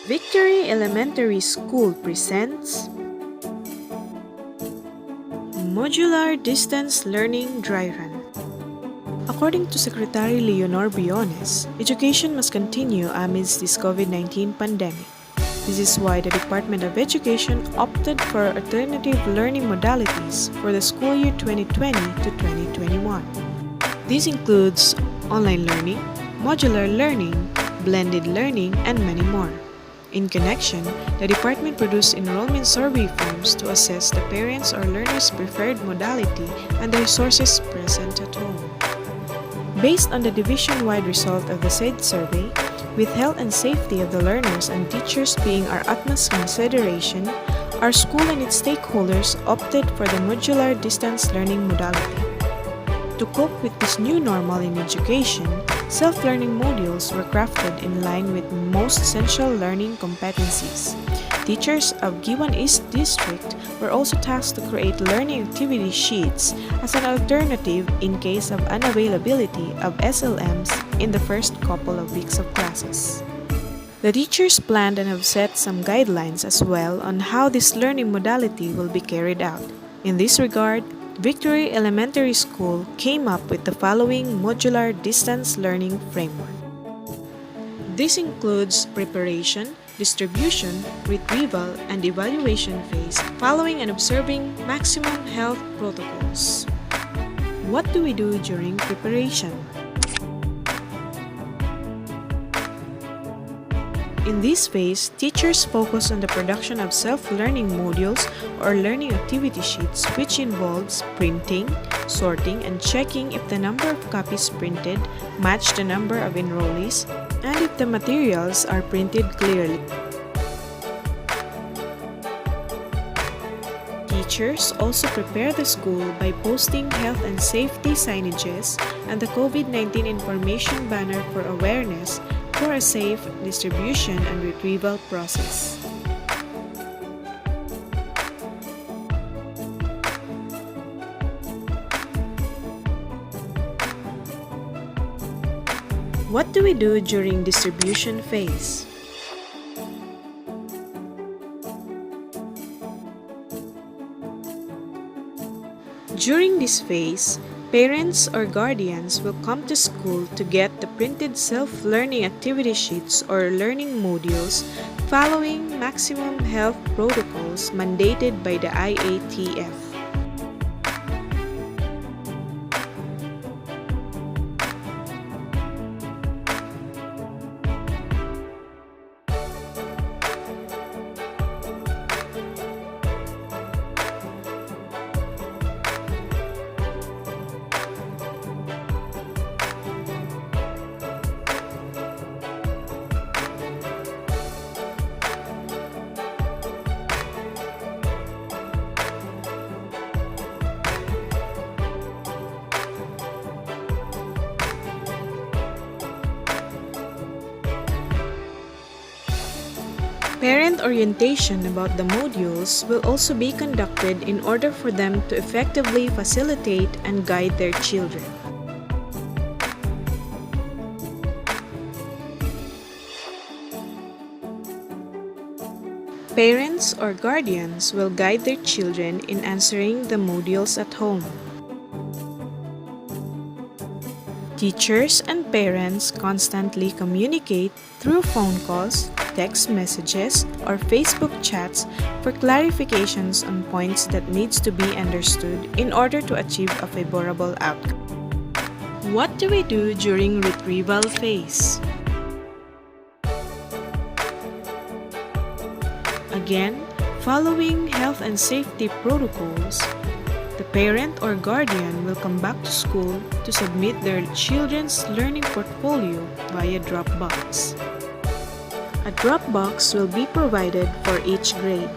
Victory Elementary School presents Modular Distance Learning Dry Run. According to Secretary Leonor Briones, education must continue amidst this COVID-19 pandemic. This is why the Department of Education opted for alternative learning modalities for the school year 2020 to 2021. This includes online learning, modular learning, blended learning, and many more. In connection, the department produced enrollment survey forms to assess the parents' or learners' preferred modality and the resources present at home. Based on the division-wide result of the said survey, with health and safety of the learners and teachers being our utmost consideration, our school and its stakeholders opted for the modular distance learning modality. To cope with this new normal in education, self-learning modules were crafted in line with most essential learning competencies. Teachers of Giwan East District were also tasked to create learning activity sheets as an alternative in case of unavailability of SLMs in the first couple of weeks of classes. The teachers planned and have set some guidelines as well on how this learning modality will be carried out. In this regard, Victory Elementary School came up with the following modular distance learning framework. This includes preparation, distribution, retrieval, and evaluation phase following and observing maximum health protocols. What do we do during preparation? In this phase, teachers focus on the production of self-learning modules or learning activity sheets, which involves printing, sorting, and checking if the number of copies printed match the number of enrollees and if the materials are printed clearly. Teachers also prepare the school by posting health and safety signages and the COVID-19 information banner for awareness for a safe distribution and retrieval process. What do we do during distribution phase? During this phase, parents or guardians will come to school to get the printed self-learning activity sheets or learning modules following maximum health protocols mandated by the IATF. Parent orientation about the modules will also be conducted in order for them to effectively facilitate and guide their children. Parents or guardians will guide their children in answering the modules at home. Teachers and parents constantly communicate through phone calls, text messages, or Facebook chats for clarifications on points that needs to be understood in order to achieve a favorable outcome. What do we do during retrieval phase? Again, following health and safety protocols, the parent or guardian will come back to school to submit their children's learning portfolio via Dropbox. A Dropbox will be provided for each grade.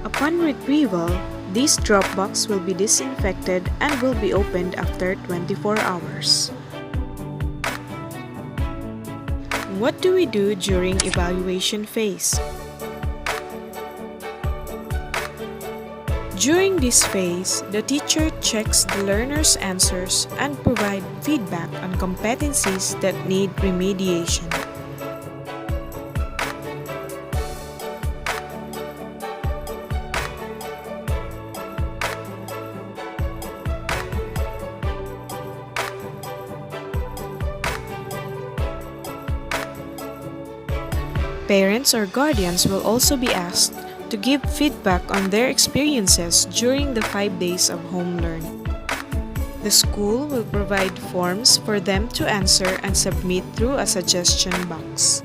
Upon retrieval, this drop box will be disinfected and will be opened after 24 hours. What do we do during evaluation phase? During this phase, the teacher checks the learner's answers and provide feedback on competencies that need remediation. Parents or guardians will also be asked to give feedback on their experiences during the 5 days of home learning. The school will provide forms for them to answer and submit through a suggestion box.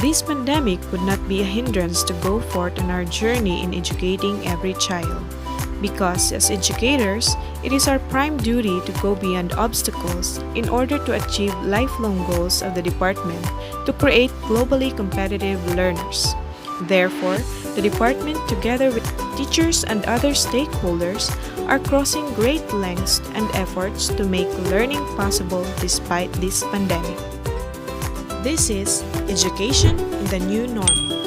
This pandemic would not be a hindrance to go forth on our journey in educating every child, because as educators, it is our prime duty to go beyond obstacles in order to achieve lifelong goals of the department to create globally competitive learners. Therefore, the department, together with teachers and other stakeholders, are crossing great lengths and efforts to make learning possible despite this pandemic. This is Education in the New Normal.